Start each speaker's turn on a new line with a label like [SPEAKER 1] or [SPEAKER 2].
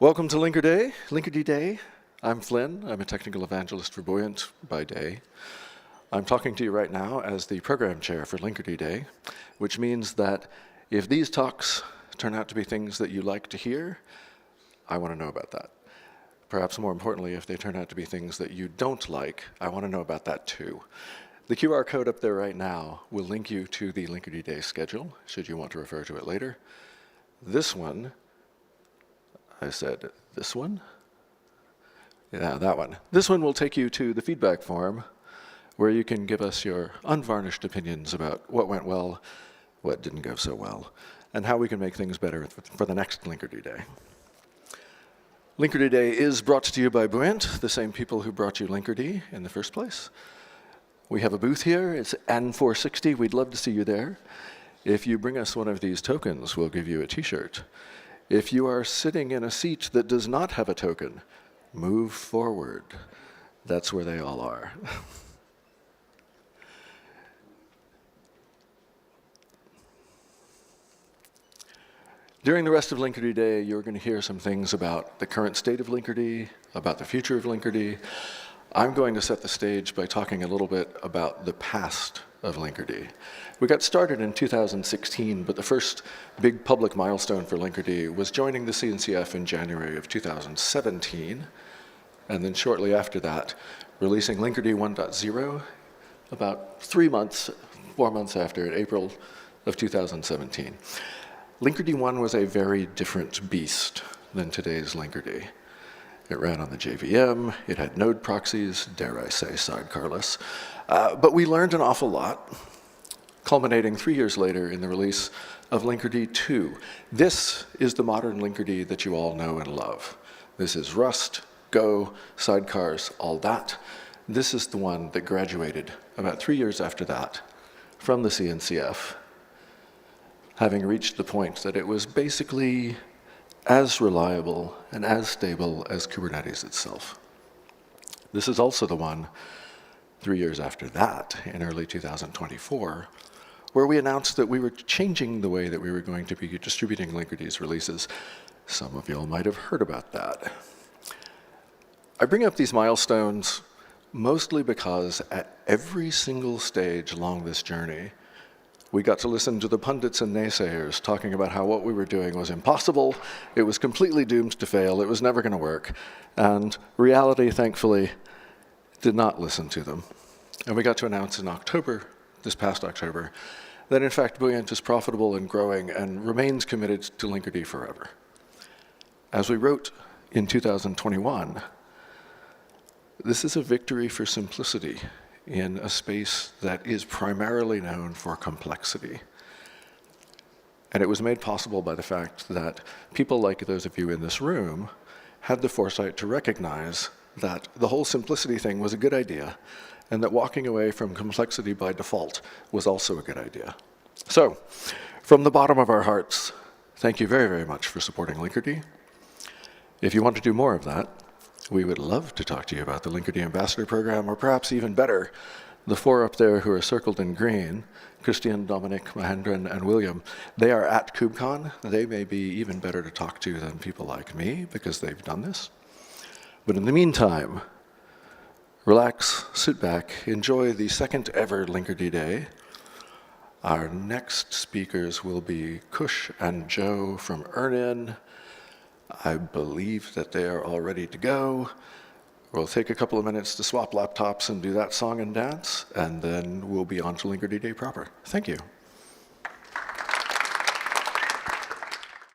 [SPEAKER 1] Welcome to Linkerd Day. I'm Flynn. I'm a technical evangelist for Buoyant by day. I'm talking to you right now as the program chair for Linkerd Day, which means that if these talks turn out to be things that you like to hear, I want to know about that. Perhaps more importantly, if they turn out to be things that you don't like, I want to know about that too. The QR code up there right now will link you to the Linkerd Day schedule, should you want to refer to it later. This one, I said this one? Yeah, that one. This one will take you to the feedback form where you can give us your unvarnished opinions about what went well, what didn't go so well, and how we can make things better for the next Linkerd Day. Linkerd Day is brought to you by Buoyant, the same people who brought you Linkerd in the first place. We have a booth here. It's N460. We'd love to see you there. If you bring us one of these tokens, we'll give you a t-shirt. If you are sitting in a seat that does not have a token, move forward. That's where they all are. During the rest of Linkerd Day, you're going to hear some things about the current state of Linkerd, about the future of Linkerd. I'm going to set the stage by talking a little bit about the past of Linkerd. We got started in 2016, but the first big public milestone for Linkerd was joining the CNCF in January of 2017, and then shortly after that, releasing Linkerd 1.0 about 4 months after, in April of 2017. Linkerd 1 was a very different beast than today's Linkerd. It ran on the JVM, it had node proxies, dare I say sidecarless, but we learned an awful lot, culminating 3 years later in the release of Linkerd 2. This is the modern Linkerd that you all know and love. This is Rust, Go, sidecars, all that. This is the one that graduated about 3 years after that from the CNCF, having reached the point that it was basically as reliable and as stable as Kubernetes itself. This is also the one 3 years after that, in early 2024, where we announced that we were changing the way that we were going to be distributing Linkerd's releases. Some of y'all might have heard about that. I bring up these milestones mostly because at every single stage along this journey, we got to listen to the pundits and naysayers talking about how what we were doing was impossible, it was completely doomed to fail, it was never going to work, and reality, thankfully, did not listen to them. And we got to announce in October, this past October, that in fact Buoyant is profitable and growing and remains committed to Linkerd forever. As we wrote in 2021, this is a victory for simplicity in a space that is primarily known for complexity. And it was made possible by the fact that people like those of you in this room had the foresight to recognize that the whole simplicity thing was a good idea, and that walking away from complexity by default was also a good idea. So, from the bottom of our hearts, thank you very, very much for supporting Linkerd. If you want to do more of that, we would love to talk to you about the Linkerd Ambassador Program, or perhaps even better, the four up there who are circled in green, Christian, Dominic, Mahendran, and William. They are at KubeCon. They may be even better to talk to than people like me, because they've done this. But in the meantime, relax, sit back, enjoy the second ever Linkerd Day. Our next speakers will be Kush and Joe from Earnin. I believe that they are all ready to go. We'll take a couple of minutes to swap laptops and do that song and dance, and then we'll be on to Linkerd Day proper. Thank you.